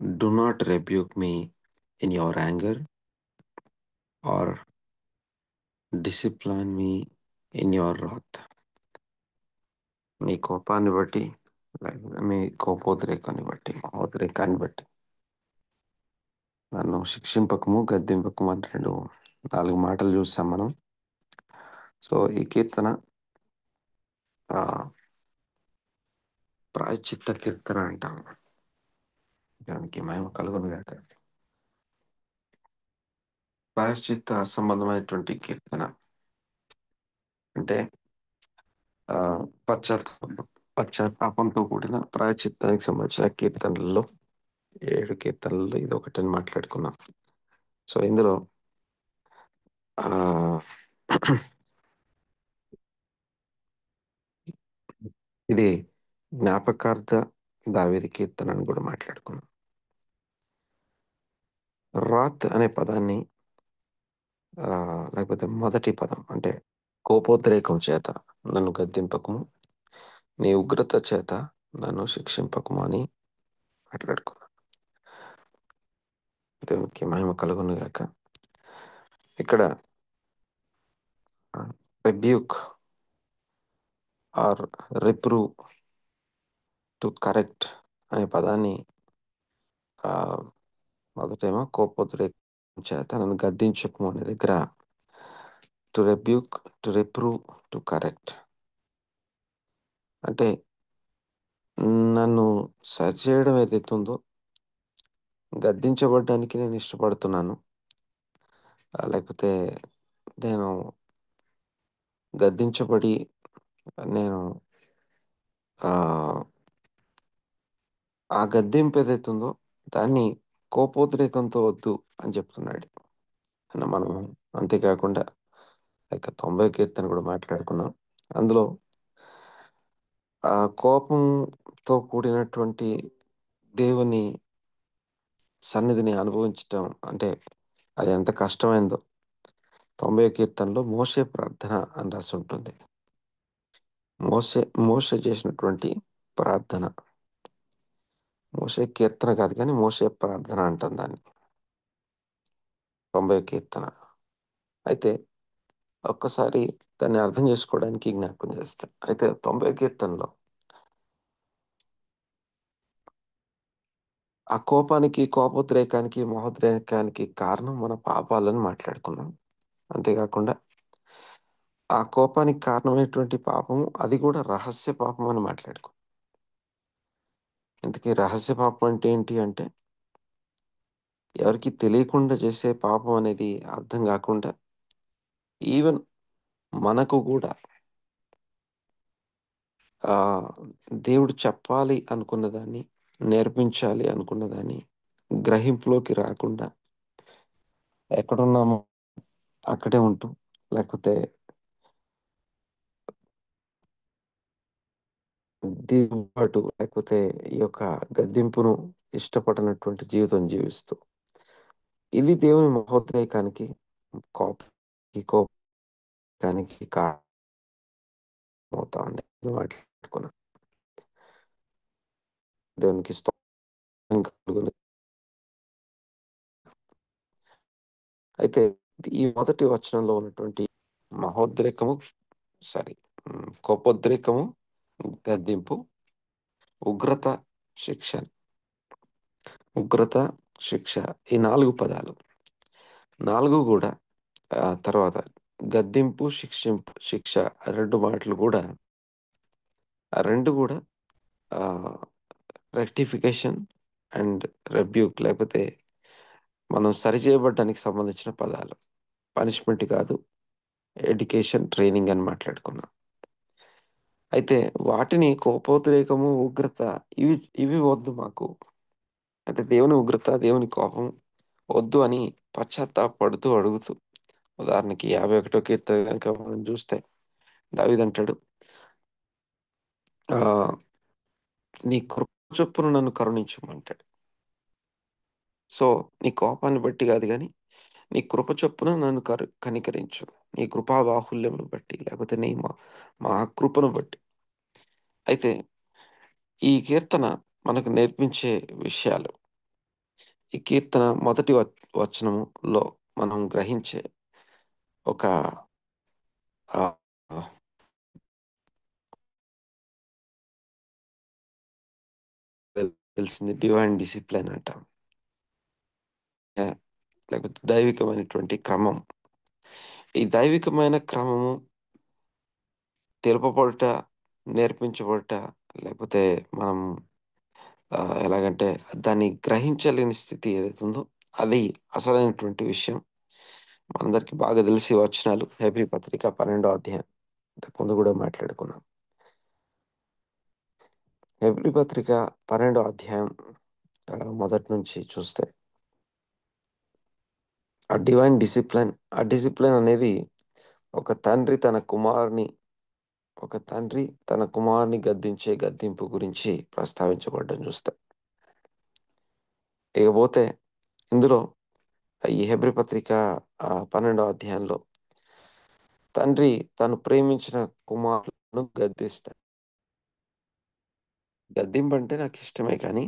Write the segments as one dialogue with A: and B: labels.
A: Do not rebuke me in your anger or discipline me in your wrath. మీ కోపాన్ని బట్టి లేకపోతే మీ కోపోద్రేకాన్ని బట్టి మహోద్రేకాన్ని బట్టి నన్ను శిక్షింపకము గద్దింపకము అని నాలుగు మాటలు చూసాం మనం. సో ఈ కీర్తన ఆ, ప్రాయశ్చిత్త కీర్తన అంటాం. దానికి మహిమ కలుగును గాక. ప్రాయశ్చిత్త సంబంధమైనటువంటి కీర్తన అంటే ఆ, పశ్చాత్తాపంతో కూడిన ప్రాయశ్చిత్తానికి సంబంధించిన కీర్తనలలో 7 కీర్తనలలో ఇది ఒకటని మాట్లాడుకున్నాం. సో ఇందులో ఆ ఇది జ్ఞాపకార్థ దావీదు కీర్తన అని కూడా మాట్లాడుకున్నాం. రాత్ అనే పదాన్ని లేకపోతే మొదటి పదం అంటే కోపోద్రేకం చేత నన్ను గద్దింపకము, నీ ఉగ్రత చేత నన్ను శిక్షింపకము అని మాట్లాడుకున్నాం. దేవునికి మహిమ కలుగును గాక. ఇక్కడ రెబ్యూక్ ఆర్ రిప్రూవ్ టు కరెక్ట్ అనే పదాన్ని ఆ, మొదటేమో కోపోద్రేకం చేత నన్ను గద్దించకము అనే దగ్గర to rebuke, to reprove, to correct అంటే నన్ను సరిచేయడం ఏదైతే ఉందో గద్దించబడడానికి నేను ఇష్టపడుతున్నాను. లేకపోతే నేను గద్దించబడి నేను ఆ ఆ గద్దింపు ఏదైతే ఉందో దాన్ని కోపోద్రేకంతో వద్దు అని చెప్తున్నాడు మనం. అంతేకాకుండా ఇక 90 కీర్తన కూడా మాట్లాడుకున్నాం. అందులో ఆ కోపంతో కూడినటువంటి దేవుని సన్నిధిని అనుభవించటం అంటే అది ఎంత కష్టమైందో 90 కీర్తనలో మోషే ప్రార్థన అని రాసి ఉంటుంది. మోషే చేసినటువంటి ప్రార్థన, మోషే కీర్తన కాదు కానీ మోషే ప్రార్థన అంటాం దాన్ని, 90 కీర్తన. అయితే ఒక్కసారి దాన్ని అర్థం చేసుకోవడానికి జ్ఞాపకం చేస్తా. అయితే 90 కీర్తనలో ఆ కోపానికి, కోపోద్రేకానికి, మహోద్రేకానికి కారణం మన పాపాలని మాట్లాడుకున్నాం. అంతేకాకుండా ఆ కోపానికి కారణమైనటువంటి పాపము అది కూడా రహస్య పాపం అని మాట్లాడుకున్నాం. ఇంతకీ రహస్య పాపం అంటే ఏంటి అంటే ఎవరికి తెలియకుండా చేసే పాపం అనేది అర్థం కాకుండా ఈవెన్ మనకు కూడా ఆ దేవుడు చెప్పాలి అనుకున్న దాన్ని, నేర్పించాలి అనుకున్న దాన్ని గ్రహింపులోకి రాకుండా ఎక్కడున్నామో అక్కడే ఉంటూ లేకపోతే దిగుబాటు లేకపోతే ఈ యొక్క గద్దింపును ఇష్టపడినటువంటి జీవితం జీవిస్తూ ఇది దేవుని మహోద్రేకానికి, కోపానికి కారణమవుతా ఉంది మాట్లాడుకున్నాం. దేవునికి స్తోత్రం కలుగును. అయితే ఈ మొదటి వచనంలో ఉన్నటువంటి మహోద్రేకము సారీ కోపోద్రేకము, గద్దింపు, ఉగ్రత, శిక్ష, ఉగ్రత, శిక్ష, ఈ 4 పదాలు 4 కూడా తర్వాత గద్దింపు, శిక్ష ఆ 2 మాటలు కూడా ఆ 2 కూడా రెక్టిఫికేషన్ అండ్ రెబ్యూక్ లేకపోతే మనం సరిచేయబడడానికి సంబంధించిన పదాలు. పనిష్మెంట్ కాదు, ఎడ్యుకేషన్, ట్రైనింగ్ అని మాట్లాడుకున్నాం. అయితే వాటిని కోపోద్రేకము, ఉగ్రత ఇవి ఇవి వద్దు మాకు. అంటే దేవుని ఉగ్రత, దేవుని కోపం వద్దు అని పశ్చాత్తాపడుతూ అడుగుతూ. ఉదాహరణకి 51 కీర్తన కనుక మనం చూస్తే దావీదంటాడు, ఆ నీ కృప చొప్పున నన్ను కరుణించమంటాడు. సో నీ కోపాన్ని బట్టి కాదు కానీ నీ కృప చొప్పున నన్ను కనికరించు, నీ కృపా బాహుల్యమును బట్టి లేకపోతే నీ మా కృపను బట్టి. అయితే ఈ కీర్తన మనకు నేర్పించే విషయాలు ఈ కీర్తన మొదటి వచనములో మనం గ్రహించే ఒక ఆ, ఆ, తెలిసింది డివైన్ డిసిప్లిన్ అంటాం. ఆ, లేకపోతే దైవికమైనటువంటి క్రమం. ఈ దైవికమైన క్రమము తెలుపబడుట, నేర్పించబడుట, లేకపోతే మనం ఎలాగంటే దాన్ని గ్రహించలేని స్థితి ఏదైతే ఉందో అది అసలైనటువంటి విషయం. మనందరికీ బాగా తెలిసి వచనాలు హెబ్రీ పత్రిక 12వ అధ్యాయం, ఇంతకుముందు కూడా మాట్లాడుకున్నాం. హెబ్రీ పత్రిక 12వ అధ్యాయం మొదటి నుంచి చూస్తే ఆ డిసిప్లిన్ అనేది ఒక తండ్రి తన కుమారుని ఒక తండ్రి తన కుమారుని గద్దించే గద్దింపు గురించి ప్రస్తావించబడ్డం చూస్తాం. ఇకపోతే ఇందులో ఈ హెబ్రీ పత్రిక 12వ అధ్యాయంలో తండ్రి తను ప్రేమించిన కుమారులను గద్దిస్తాడు. గద్దింపు అంటే నాకు ఇష్టమే, కానీ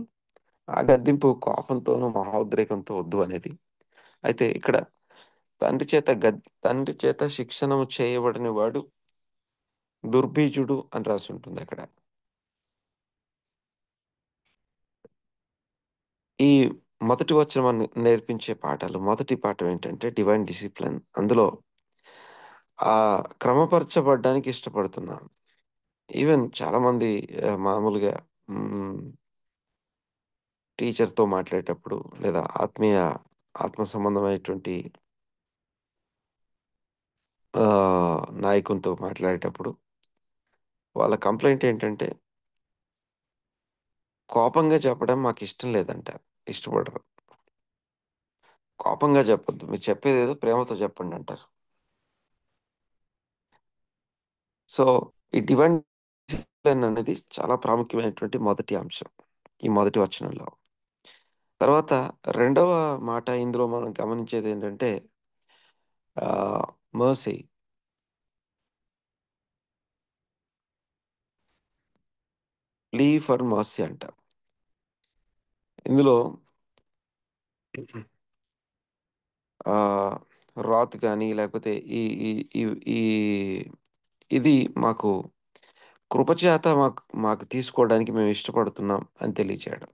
A: ఆ గద్దింపు కోపంతోనూ మహోద్రేకంతో వద్దు అనేది. అయితే ఇక్కడ తండ్రి చేత శిక్షణము చేయబడిన వాడు దుర్బీజుడు అని రాసి ఉంటుంది అక్కడ. ఈ మొదటి వచనం నేర్పించే పాఠాలు, మొదటి పాఠం ఏంటంటే డివైన్ డిసిప్లిన్. అందులో క్రమపరచబడ్డానికి ఇష్టపడుతున్నాం. ఈవెన్ చాలామంది మామూలుగా టీచర్తో మాట్లాడేటప్పుడు లేదా ఆత్మ సంబంధమైనటువంటి నాయకునితో మాట్లాడేటప్పుడు వాళ్ళ కంప్లైంట్ ఏంటంటే కోపంగా చెప్పడం మాకు ఇష్టం లేదంటారు, ఇష్టపడరు. కోపంగా చెప్పొద్దు, మీరు చెప్పేది ఏదో ప్రేమతో చెప్పండి అంటారు. సో ఈ డివైన్ డిసిప్లిన్ అనేది చాలా ప్రాముఖ్యమైనటువంటి మొదటి అంశం ఈ మొదటి వచనంలో. తర్వాత రెండవ మాట ఇందులో మనం గమనించేది ఏంటంటే మర్సీ. ప్లీ ఫర్ మర్సీ అంట. ఇందులో రాత్ కానీ లేకపోతే ఈ ఈ ఈ ఈ ఇది మాకు కృపచేత మాకు మాకు తీసుకోవడానికి మేము ఇష్టపడుతున్నాం అని తెలియచేయడం.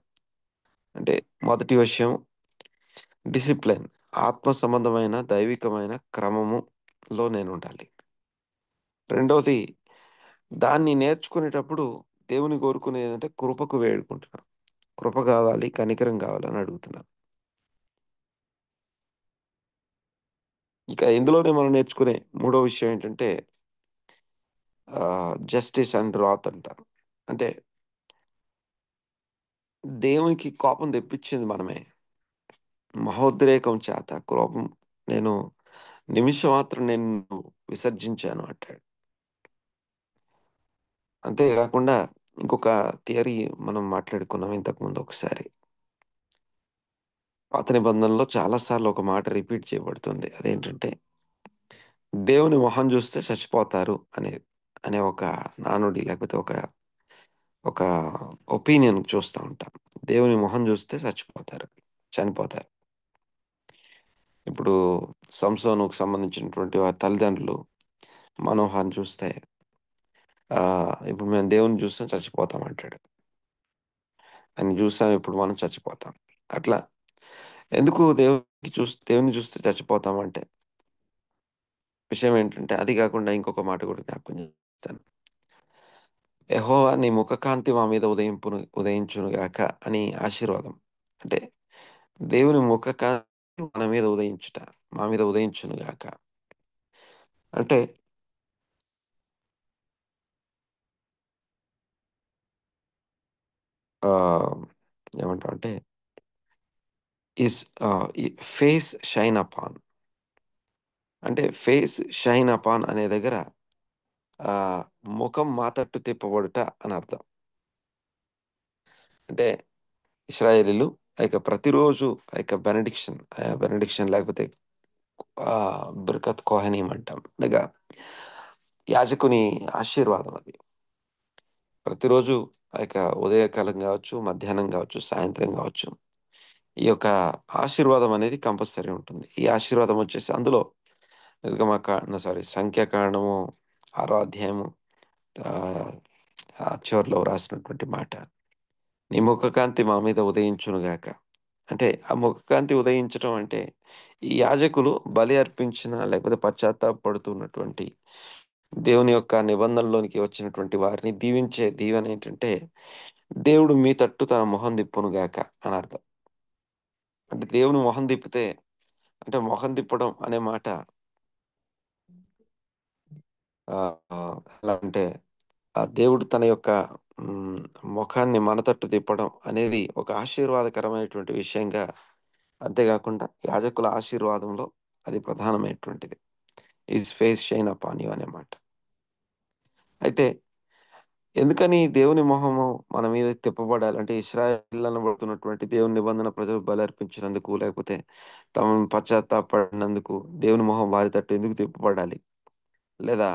A: అంటే మొదటి విషయం డిసిప్లిన్, ఆత్మ సంబంధమైన దైవికమైన క్రమములో నేను ఉండాలి. రెండవది దాన్ని నేర్చుకునేటప్పుడు దేవుని కోరుకునేది ఏంటంటే కృపకు వేడుకుంటున్నాం. కృప కావాలి, కనికరం కావాలని అడుగుతున్నాం. ఇక ఇందులోనే మనం నేర్చుకునే మూడో విషయం ఏంటంటే జస్టిస్ అండ్ రాత్ అంటారు. అంటే దేవునికి కోపం తెప్పించింది మనమే. మహోద్రేకం చేత కోపం నేను నిమిషం మాత్రం నేను విసర్జించాను అంటాడు. అంతేకాకుండా ఇంకొక థియరీ మనం మాట్లాడుకున్నాం ఇంతకుముందు ఒకసారి. పాత నిబంధనలో చాలాసార్లు ఒక మాట రిపీట్ చేయబడుతుంది. అదేంటంటే దేవుని మొహం చూస్తే చచ్చిపోతారు అనే ఒక నానుడి లేకపోతే ఒక ఒక ఒపీనియన్ చూస్తూ ఉంటాం. దేవుని మొహం చూస్తే చనిపోతారు. ఇప్పుడు సంసోనుకు సంబంధించినటువంటి వారి తల్లిదండ్రులు మనోహాన్ని చూస్తే ఇప్పుడు మేము దేవుని చూస్తే చచ్చిపోతాం అంటాడు. ఆయన చూస్తాం, ఇప్పుడు మనం చచ్చిపోతాం. అట్లా ఎందుకు దేవుని చూస్తే చచ్చిపోతాం అంటే విషయం ఏంటంటే, అది కాకుండా ఇంకొక మాట కూడా జ్ఞాపకం చేస్తాను. యెహోవా నీ ముఖకాంతి మా మీద ఉదయించును గాక అని ఆశీర్వాదం. అంటే దేవుని ముఖకాంతి మా మీద ఉదయించును గాక. అంటే ఆహ్, ఏమంటామంటే ఈస్ ఈ ఫేస్ షైన్ అపాన్. అంటే ఫేస్ షైన్ అపాన్ అనే దగ్గర ఆహ్, ముఖం మా తట్టు తిప్పబడుట అని అర్థం. అంటే ఇశ్రాయేలీయులు ప్రతిరోజు బెనడిక్షన్ లేకపోతే బిర్కత్ కోహనీయం అంటాం. అనగా యాజకుని ఆశీర్వాదం అది. ప్రతిరోజు ఉదయకాలం కావచ్చు, మధ్యాహ్నం కావచ్చు, సాయంత్రం కావచ్చు, ఈ యొక్క ఆశీర్వాదం అనేది కంపల్సరీ ఉంటుంది. ఈ ఆశీర్వాదం వచ్చేసి అందులో సంఖ్యాకాండము 6 అధ్యాయము ఆహ్, ఆ చివర్లో రాసినటువంటి మాట. నీ ముఖకాంతి మా మీద ఉదయించును గాక. అంటే ఆ ముఖకాంతి ఉదయించటం అంటే ఈ యాజకులు బలి అర్పించిన లేకపోతే పశ్చాత్తాపపడుతున్నటువంటి దేవుని యొక్క నిబంధనలోనికి వచ్చినటువంటి వారిని దీవించే దీవెన ఏంటంటే, దేవుడు మీ తట్టు తన మొహం తిప్పును గాక అని అర్థం. అంటే దేవుని మొహం తిప్పితే అంటే మొహం తిప్పడం అనే మాట ఎలా అంటే దేవుడు తన యొక్క హ్మ్, మొఖాన్ని మన తట్టు తిప్పడం అనేది ఒక ఆశీర్వాదకరమైనటువంటి విషయంగా అంతేగాకుండా యాజకుల ఆశీర్వాదంలో అది ప్రధానమైనటువంటిది. His face shine upon you అనే మాట. అయితే ఎందుకని దేవుని మొహము మన మీద తిప్పబడాలి? అంటే ఇశ్రాయేల్ అనబడుతున్నటువంటి దేవుని నిబంధన ప్రజలు బలర్పించినందుకు, లేకపోతే తాము పశ్చాత్తాపడినందుకు దేవుని మొహం వారి తట్టు ఎందుకు తిప్పబడాలి? లేదా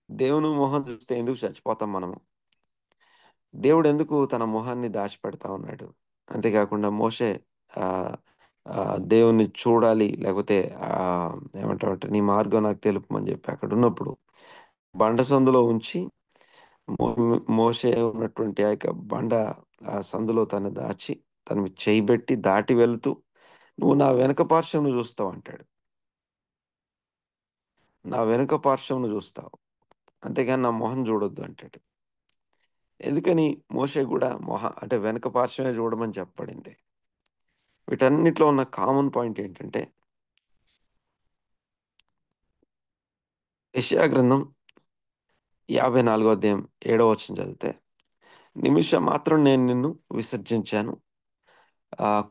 A: దేవుని మొహం చూస్తే ఎందుకు చచ్చిపోతాం మనము? దేవుడెందుకు తన మొహాన్ని దాచిపెడతా ఉన్నాడు? అంతేకాకుండా మోషే ఆహ్, దేవుడిని చూడాలి లేకపోతే ఏమంటామంటే నీ మార్గం నాకు తెలుపమని చెప్పి అక్కడున్నప్పుడు బండ సందులో ఉంచి మో మోషే ఉన్నటువంటి ఆ యొక్క బండ ఆ సందులో తను దాచి తన మీద చేయి బెట్టి దాటి వెళ్తూ "నువ్వు నా వెనక పార్శ్వంను చూస్తావు" అంటాడు. "నా వెనుక పార్శ్వంను చూస్తావు. అంతేగాని నా మొహం చూడొద్దు" అంటాడు. ఎందుకని మోషే గూడా అంటే వెనక పార్శ్వమే చూడమని చెప్పబడింది. వీటన్నిటిలో ఉన్న కామన్ పాయింట్ ఏంటంటే, యెషయా గ్రంథం 54 అధ్యాయం 7 వచనం చదివితే, నిమిషం మాత్రం నేను నిన్ను విసర్జించాను.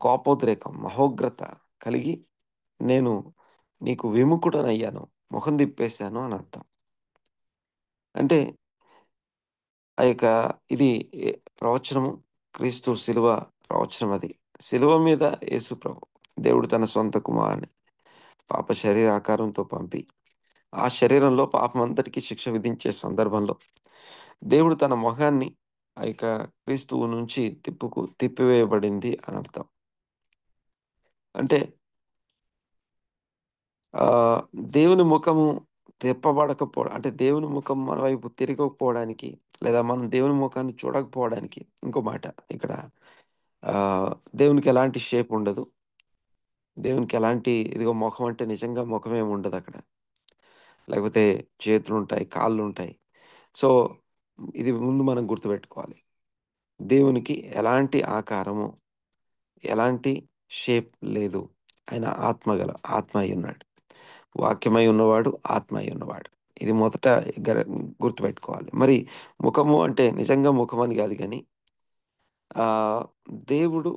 A: కోపోద్రేకం, మహోగ్రత కలిగి నేను నీకు విముఖుడనయ్యాను. మొహం తిప్పేసాను అని అర్థం. అంటే ఆ యొక్క ఇది ప్రవచనము క్రీస్తు శిలువ ప్రవచనం అది. శిలువ మీద యేసు ప్రభు దేవుడు తన సొంత కుమారుని పాప శరీరాకారంతో పంపి ఆ శరీరంలో పాపమంతటికి శిక్ష విధించే సందర్భంలో దేవుడు తన మొహాన్ని ఆ యొక్క క్రీస్తువు నుంచి తిప్పివేయబడింది అని అర్థం. అంటే ఆహ్, దేవుని ముఖము అంటే దేవుని ముఖం మన వైపు తిరగకపోవడానికి, లేదా మనం దేవుని ముఖాన్ని చూడకపోవడానికి ఇంకో మాట ఇక్కడ ఆహ్, దేవునికి ఎలాంటి షేప్ ఉండదు. దేవునికి ఎలాంటి ఇదిగో మొఖం అంటే నిజంగా మొఖమేమి ఉండదక్కడ. లేకపోతే చేతులుంటాయి, కాళ్ళుంటాయి. సో, ఇది ముందు మనం గుర్తుపెట్టుకోవాలి. దేవునికి ఎలాంటి ఆకారము, ఎలాంటి షేప్ లేదు. ఆయన ఆత్మ అయ్యున్నాడు. వాక్యమై ఉన్నవాడు, ఆత్మ అయ్యున్నవాడు. ఇది మొదట గర గుర్తుపెట్టుకోవాలి. మరి ముఖము అంటే నిజంగా ముఖమని గాదు గానీ, ఆహ్, దేవుడు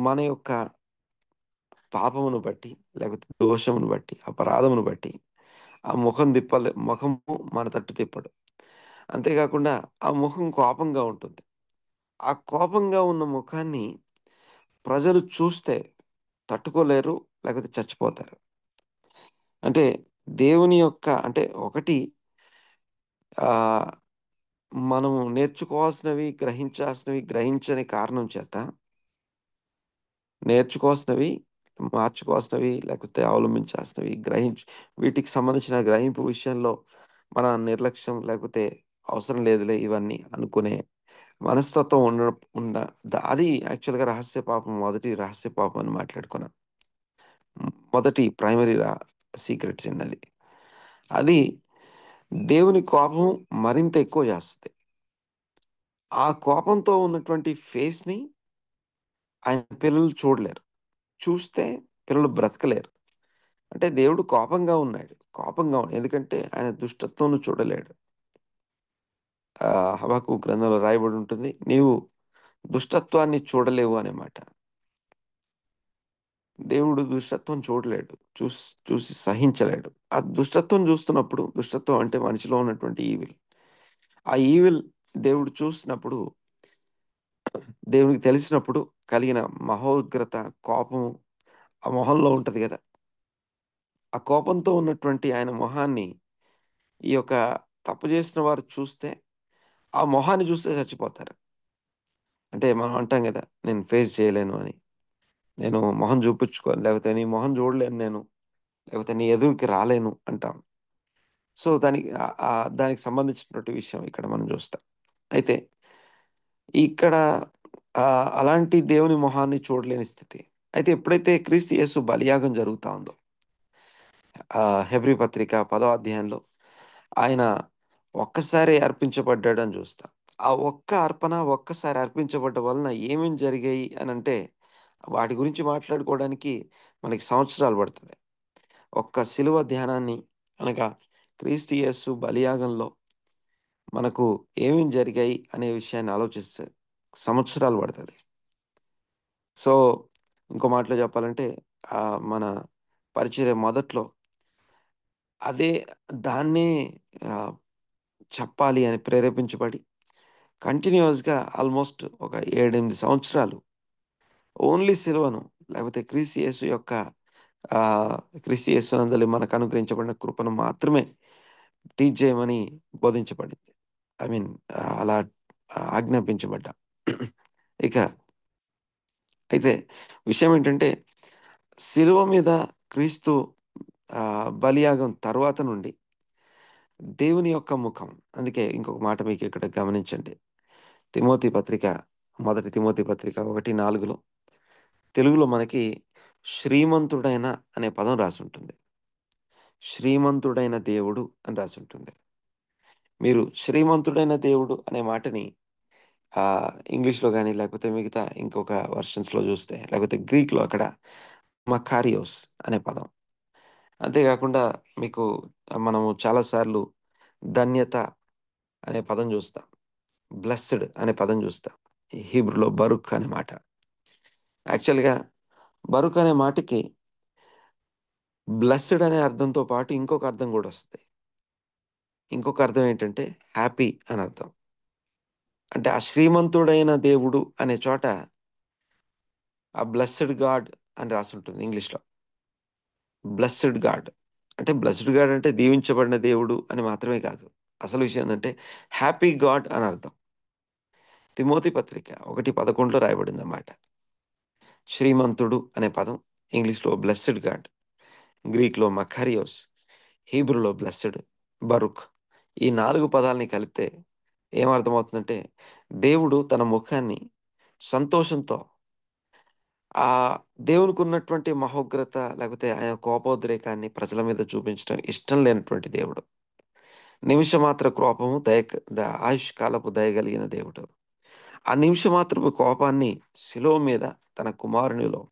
A: మన యొక్క పాపమును బట్టి, లేకపోతే దోషమును బట్టి, అపరాధమును బట్టి ఆ మొఖము మన తట్టు తిప్పడు. అంతేగాకుండా ఆ ముఖం కోపంగా ఉంటుంది. ఆ కోపంగా ఉన్న ముఖాన్ని ప్రజలు చూస్తే తట్టుకోలేరు. లేకపోతే చచ్చిపోతారు. అంటే దేవుని యొక్క అంటే ఒకటి ఆహ్, మనము నేర్చుకోవాల్సినవి, గ్రహించని కారణం చేత నేర్చుకోవాల్సినవి, మార్చుకోవాల్సినవి, లేకపోతే అవలంబించాల్సినవి వీటికి సంబంధించిన గ్రహింపు విషయంలో మన నిర్లక్ష్యం లేకపోతే అవసరం లేదులే ఇవన్నీ అనుకునే మనస్తత్వం ఉండ ఉండ అది యాక్చువల్‌గా మొదటి రహస్య పాపం అని మాట్లాడుకున్నాం. మొదటి ప్రైమరీ సీక్రెట్ సిన్ అది. అది దేవుని కోపం మరింత ఎక్కువ చేస్తది. ఆ కోపంతో ఉన్నటువంటి ఫేస్‌ని ఆయన పిల్లలు చూడలేరు. చూస్తే పిల్లలు బ్రతకలేరు. అంటే దేవుడు కోపంగా ఉన్నాడు. ఎందుకంటే ఆయన దుష్టత్వంను చూడలేడు. హబక్కూకు గ్రంథంలో రాయబడి ఉంటుంది. నీవు దుష్టత్వాన్ని చూడలేవు అనే మాట. దేవుడు దుష్టత్వం చూడలేడు. చూసి సహించలేడు. ఆ దుష్టత్వం చూస్తున్నప్పుడు దుష్టత్వం అంటే మనిషిలో ఉన్నటువంటి ఈవిల్. ఆ ఈవిల్ దేవుడు చూసినప్పుడు, దేవునికి తెలిసినప్పుడు కలిగిన మహోగ్రత, కోపము ఆ మొహంలో ఉంటది గదా! ఆ కోపంతో ఉన్నటువంటి ఆయన మొహాన్ని ఈ యొక్క తప్పు చేసిన వారు చూస్తే, ఆ మొహాన్ని చూస్తే చచ్చిపోతారు. అంటే మనం అంటాం గదా! నేను ఫేస్ చేయలేను అని. నేను మొహం చూపించుకోను, లేకపోతే నీ మొహం చూడలేను నేను, లేకపోతే నీ ఎదురుకి రాలేను అంటాం. సో దానికి సంబంధించినటువంటి విషయం ఇక్కడ మనం చూస్తాం. అయితే ఇక్కడ అలాంటి దేవుని మొహాన్ని చూడలేని స్థితి. అయితే ఎప్పుడైతే క్రీస్తు యేసు బలియాగం జరుగుతా ఉందో, హెబ్రీ పత్రిక 10వ అధ్యాయంలో ఆయన ఒక్కసారి అర్పించబడ్డాడు అని చూస్తాం. ఆ ఒక్క అర్పణ ఒక్కసారి అర్పించబడ్డ వలన ఏమేం జరిగాయి అనంటే, వాటి గురించి మాట్లాడుకోవడానికి మనకి సంవత్సరాలు పడుతుంది. ఒక్క శిలువ ధ్యానాన్ని అనగా క్రీస్తు యేసు బలియాగంలో మనకు ఏమేం జరిగాయి అనే విషయాన్ని ఆలోచిస్తే సంవత్సరాలు పడుతుంది. సో ఇంకో మాటలో చెప్పాలంటే మన పరిచర్య మొదట్లో అదే దాన్నే ఆహ్, చెప్పాలి అని ప్రేరేపించబడి కంటిన్యూయస్‌గా ఆల్‌మోస్ట్ ఒక 7, 8 సంవత్సరాలు ఓన్లీ సిలువను, లేకపోతే క్రీస్తు యేసు యొక్క ఆహ్, క్రీస్తు యేసునందలి మనకు అనుగ్రహించబడిన కృపను మాత్రమే టీచ్ చేయమని బోధించబడింది. ఐ మీన్ అలా ఆజ్ఞాపించబడ్డాం. ఇక అయితే విషయం ఏంటంటే, శిలువ మీద క్రీస్తు బలియాగం తర్వాత నుండి దేవుని యొక్క ముఖం. అందుకే ఇంకొక మాట మీకు ఇక్కడ గమనించండి. తిమోతి పత్రిక, మొదటి తిమోతి పత్రిక 1:4లో తెలుగులో మనకి శ్రీమంతుడైన అనే పదం రాసుంటుంది. శ్రీమంతుడైన దేవుడు అని రాసుంటుంది. మీరు శ్రీమంతుడైన దేవుడు అనే మాటని ఇంగ్లీష్‌లో గాని, లేకపోతే మిగతా ఇంకొక వెర్షన్స్‌లో చూస్తే, లేకపోతే గ్రీక్‌లో అక్కడ మకారియోస్ అనే పదం. అంతేగాకుండా మీకు మనము చాలా సార్లు ధన్యత అనే పదం చూస్తాం. బ్లెస్డ్ అనే పదం చూస్తాం. ఈ హీబ్రూలో బరుక్ అనే మాట. యాక్చువల్‌గా బరుక్ అనే మాటకి బ్లెస్డ్ అనే అర్థంతో పాటు ఇంకొక అర్థం గూడా వస్తది. ఇంకొక అర్థం ఏంటంటే హ్యాపీ అని అర్థం. అంటే ఆ శ్రీమంతుడైన దేవుడు అనే చోట ఆ బ్లెస్డ్ గాడ్ అని రాసుంటుంది ఇంగ్లీష్‌లో. Blessed God. అంటే బ్లెస్డ్ గాడ్ అంటే దీవించబడిన దేవుడు అని మాత్రమే కాదు. అసలు విషయం ఏందంటే హ్యాపీ గాడ్ అని అర్థం. తిమోతి పత్రిక 1:11లో రాయబడిందన్నమాట. శ్రీమంతుడు అనే పదం ఇంగ్లీష్‌లో బ్లెస్డ్ గాడ్, గ్రీక్‌లో మకారియోస్, హీబ్రూలో బ్లెస్డ్, బరుక్. ఈ 4 పదాల్ని కలిపితే ఏమర్థమవుతుందంటే, దేవుడు తన ముఖాన్ని సంతోషంతో దేవునికున్నటువంటి మహోగ్రత, లేకపోతే ఆయన కోపోద్రేకాన్ని ప్రజల మీద చూపించడం ఇష్టం లేనటువంటి దేవుడు. నిమిషమాత్ర కోపము ఆయుష్ కాలపు దయ కలిగిన దేవుడు. ఆ నిమిషమాత్రపు కోపాన్ని శిలువ మీద తన కుమారునిలో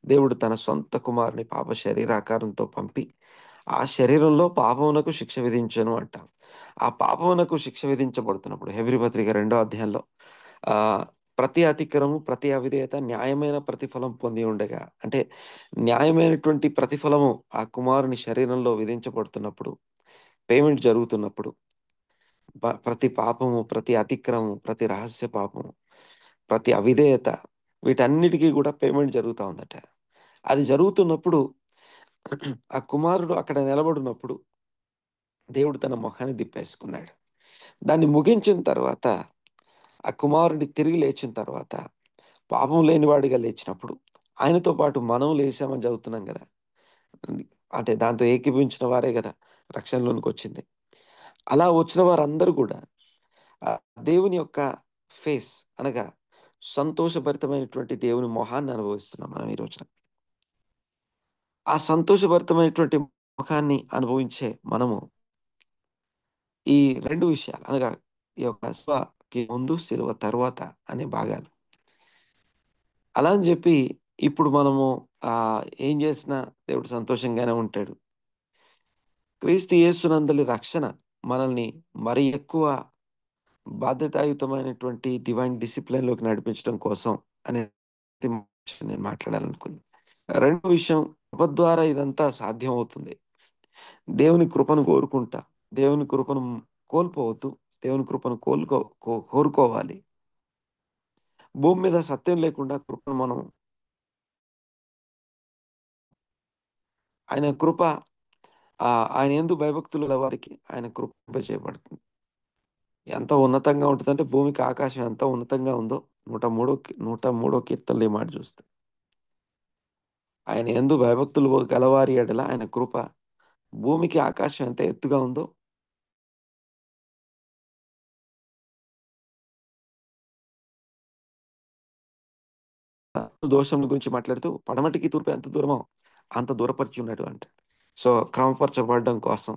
A: దేవుడు తన సొంత కుమారుని పాప శరీరాకారంతో పంపి, ఆ శరీరంలో పాపమునకు శిక్ష విధించెను అంటాం. ఆ పాపమునకు శిక్ష విధించబడుతున్నప్పుడు హెబ్రీ పత్రిక 2వ అధ్యాయంలో ఆహ్, ప్రతి అతిక్రమము, ప్రతి అవిధేయత న్యాయమైన ప్రతిఫలం పొంది ఉండగా, అంటే న్యాయమైనటువంటి ప్రతిఫలము ఆ కుమారుని శరీరంలో విధించబడుతున్నప్పుడు, పేమెంట్ జరుగుతున్నప్పుడు ప్రతి పాపము, ప్రతి అతిక్రమము, ప్రతి రహస్య పాపము, ప్రతి అవిధేయత, వీటన్నిటికి గూడా పేమెంట్ జరుగుతా ఉందట. అది జరుగుతున్నప్పుడు ఆ కుమారుడు అక్కడ నిలబడున్నప్పుడు దేవుడు తన మొహాన్ని తిప్పేసుకున్నాడు. దాన్ని ముగించిన తర్వాత ఆ కుమారుడు తిరిగి లేచిన తర్వాత పాపం లేనివాడిగా లేచినప్పుడు ఆయనతో పాటు మనం లేసామని చదువుతున్నాం గదా! అంటే దాంతో ఏకీభవించిన వారే గదా రక్షణలోనికొచ్చింది. అలా వచ్చిన వారందరూ గూడా దేవుని యొక్క ఫేస్ అనగా సంతోషభరితమైనటువంటి దేవుని మొహాన్ని అనుభవిస్తున్నాం మనం ఈ రోజున. ఆ సంతోషభరితమైనటువంటి ముఖాన్ని అనుభవించే మనము ఈ 2 విషయాలు అనగా ఈ యొక్క శిలువకి ముందు, శిలువ తరువాత అనే భాగాలు. అలా అని జెప్పి ఇప్పుడు మనము ఏం జేసినా దేవుడు సంతోషంగానే ఉంటాడు. క్రీస్తు యేసునందలి రక్షణ మనల్ని మరి ఎక్కువ బాధ్యతాయుతమైనటువంటి డివైన్ డిసిప్లిన్‌లోకి నడిపించడం కోసం అనేది నేను మాట్లాడాలనుకుంది. రెండో విషయం, కృప ద్వారా ఇదంతా సాధ్యమవుతుంది. దేవుని కృపను కోరుకుంటా, దేవుని కృపను కోల్పోవద్దు. దేవుని కృపను కోరుకోవాలి. భూమి మీద సత్యం లేకుండా కృపను మనం ఆయన కృప ఆయన యందు భయభక్తులు గల వారికి ఆయన కృప చేయబడుతుంది. ఎంత ఉన్నతంగా ఉంటదంటే భూమికి ఆకాశం ఎంత ఉన్నతంగా ఉందో 103 కీర్తనలో ఈ మాట చూస్తే. ఆయన యందు భయభక్తులు గలవారి యెడల ఆయన కృప భూమికి ఆకాశం ఎంత ఎత్తుగా ఉందో దోషముల గురించి మాట్లాడుతూ పడమటికి తూర్పు ఎంత దూరమో అంత దూరపరిచి ఉన్నాడు అంటాడు. సో, క్రమపరచబడడం కోసం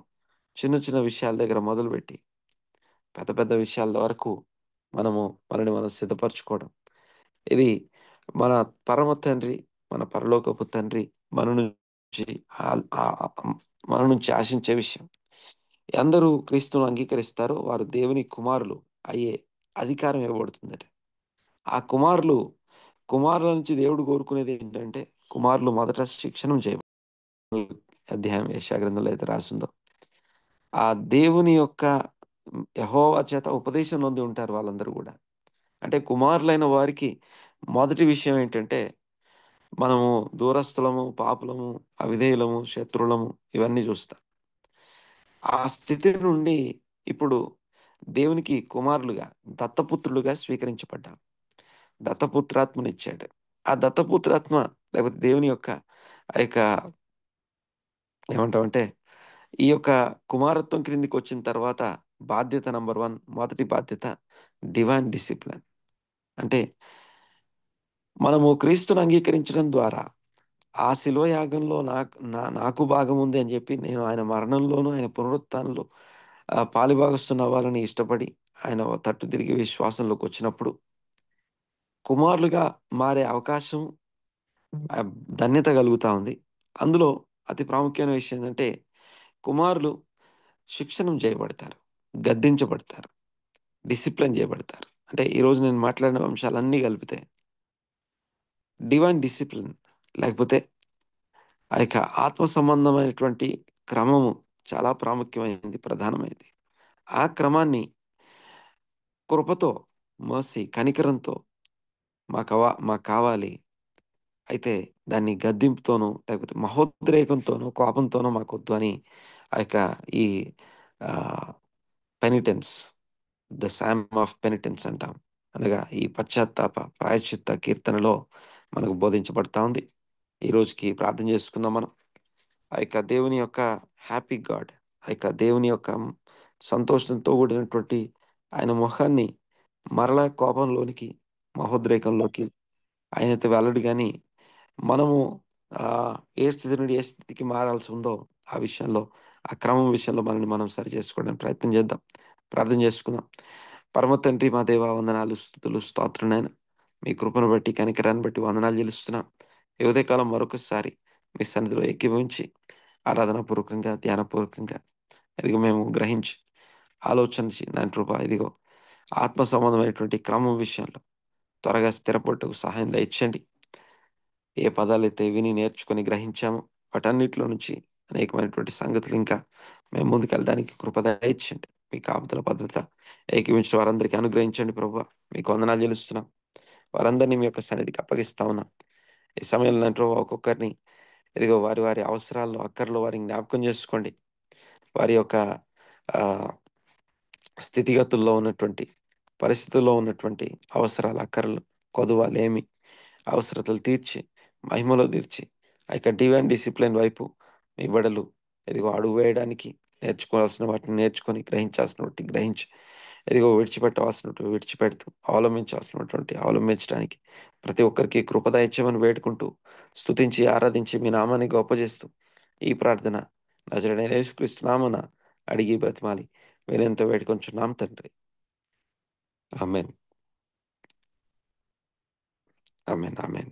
A: చిన్న చిన్న విషయాల దగ్గర మొదలుపెట్టి పెద్ద పెద్ద విషయాల వరకు మనము మనల్ని మనం సిద్ధపరచుకోవడం. ఇది మన పరమ తండ్రి, మన పరలోకపు తండ్రి మన నుంచి మన నుంచి ఆశించే విషయం. అందరూ క్రీస్తును అంగీకరిస్తారో వారు దేవుని కుమారులు అయ్యే అధికారం ఇవ్వబడుతుందట. ఆ కుమారుల నుంచి దేవుడు కోరుకునేది ఏంటంటే, కుమారులు మొదట శిక్షణం చేయబడాలి. అధ్యాయం యెషయా గ్రంథంలో అయితే రాసుందో. ఆ దేవుని యొక్క యెహోవా చేత ఉపదేశం నొంది ఉంటారు వాళ్ళందరూ గూడా. అంటే కుమారులైన వారికి మొదటి విషయం ఏంటంటే, మనము దూరస్తులము, పాపులము, అవిధేయులము, శత్రువులము ఇవన్నీ చూస్తాం. ఆ స్థితి నుండి ఇప్పుడు దేవునికి కుమారులుగా, దత్తపుత్రులుగా స్వీకరించబడ్డాం. దత్తపుత్రాత్మనిచ్చాడు. ఆ దత్తపుత్రాత్మ లేకపోతే దేవుని యొక్క ఆ యొక్క ఏమంటామంటే, ఈ యొక్క కుమారత్వం క్రిందికొచ్చిన తర్వాత బాధ్యత నంబర్ 1 మొదటి బాధ్యత డివైన్ డిసిప్లిన్. అంటే మనము క్రీస్తుని అంగీకరించడం ద్వారా ఆ శిలువ యాగంలో నాకు భాగముంది అని జెప్పి నేను ఆయన మరణంలోను, ఆయన పునరుత్థానంలో పాలుభాగస్తునవ్వాలని ఇష్టపడి ఆయన తట్టు తిరిగి విశ్వాసంలోకొచ్చినప్పుడు కుమారులుగా మారే అవకాశం ఆహ్, ధన్యత కలుగుతా ఉంది. అందులో అతి ప్రాముఖ్యమైన విషయం ఏందంటే, కుమారులు శిక్షణం చేయబడతారు. గద్దించబడతారు. డిసిప్లిన్ చేయబడతారు. అంటే ఈరోజు నేను మాట్లాడిన అంశాలన్నీ కలిపితే డివైన్ డిసిప్లిన్ లేకపోతే ఆ యొక్క ఆత్మ సంబంధమైనటువంటి క్రమము చాలా ప్రాముఖ్యమైనది, ప్రధానమైనది. ఆ క్రమాన్ని కృపతో, కనికరంతో మాకు కావాలి. అయితే దాన్ని గద్దింపుతోనో, లేకపోతే మహోద్రేకంతోనో, కోపంతోనో మాకొద్దు అని ఆ యొక్క ఈ ఆహ్, పెనిటెన్స్, ద సామ్ ఆఫ్ పెనిటెన్స్ అంటాం. అనగా ఈ పశ్చాత్తాప, ప్రాయశ్చిత్త కీర్తనలో మనకు బోధించబడతా ఉంది. ఈ రోజుకి ప్రార్థన చేసుకుందాం మనం. ఆ యొక్క దేవుని యొక్క హ్యాపీ గాడ్, ఆ యొక్క దేవుని యొక్క సంతోషంతో కూడినటువంటి ఆయన మొహాన్ని మరలా కోపంలోనికి, మహోద్రేకంలోకి ఆయనైతే వెళ్ళడు గానీ, మనము ఏ స్థితి నుండి ఏ స్థితికి మారాల్సి ఉందో, ఆ విషయంలో, ఆ క్రమం విషయంలో మనల్ని మనం సరిచేసుకోవడానికి ప్రయత్నం చేద్దాం. ప్రార్థన చేసుకుందాం. పరమ తండ్రి, మా దేవ వందనాలు, స్తుతులు, స్తోత్రం నాయన. మీ కృపను బట్టి, కనికరాన్ని బట్టి వందనాలు చెల్లిస్తున్నాం. ఈ ఉదయకాలం మరొకసారి మీ సన్నిధిలో ఏకీభవించి, ఆరాధనాపూర్వకంగా, ధ్యానపూర్వకంగా ఇదిగో మేము గ్రహించి, ఆలోచించి దాని కృప ఇదిగో ఆత్మ సంబంధమైనటువంటి క్రమం విషయంలో త్వరగా స్థిరపడుటకు సహాయం దయచేయండి. ఏ పదాలైతే విని నేర్చుకొని గ్రహించామో వాటన్నిటిలో నుంచి అనేకమైనటువంటి సంగతులు ఇంకా మేము ముందుకెళ్ళడానికి కృప దయచేయండి. మీ కాపుదల భద్రత ఏకీవించిన వారందరికీ అనుగ్రహించండి ప్రభువా. మీకు వందనాలు చెల్లిస్తున్నాం. వారందరినీ మీ యొక్క సన్నిధికి అప్పగిస్తా ఉన్నాం. ఈ సమయంలో ప్రభు ఒక్కొక్కరిని ఇదిగో వారి వారి అవసరాల్లో, అక్కర్లో వారిని జ్ఞాపకం చేసుకోండి. వారి యొక్క ఆహ్, స్థితిగతుల్లో ఉన్నటువంటి, పరిస్థితుల్లో ఉన్నటువంటి అవసరాలు, అక్కరలు, కొదువ, లేమి, అవసరతలు తీర్చి, మహిమలో తీర్చి, ఆ యొక్క డివైన్ డిసిప్లిన్ వైపు మీ బిడ్డలు ఇదిగో అడుగు వేయడానికి నేర్చుకోవాల్సిన వాటిని నేర్చుకొని, గ్రహించాల్సిన వాటిని గ్రహించి, ఇదిగో విడిచిపెట్టవలసినవి విడిచిపెడుతూ, అవలంబించవలసినటువంటి అవలంబించడానికి ప్రతి ఒక్కరికి కృప దయచేయమని వేడుకుంటూ, స్తుతించి, ఆరాధించి మీ నామాన్ని గొప్పజేస్తూ, ఈ ప్రార్థన నజరేయుడైన యేసుక్రీస్తు నామమున అడిగి బ్రతిమాలి వినయంతో వేడుకొంచున్నాం తండ్రి. ఆమేన్. ఆమేన్. ఆమేన్.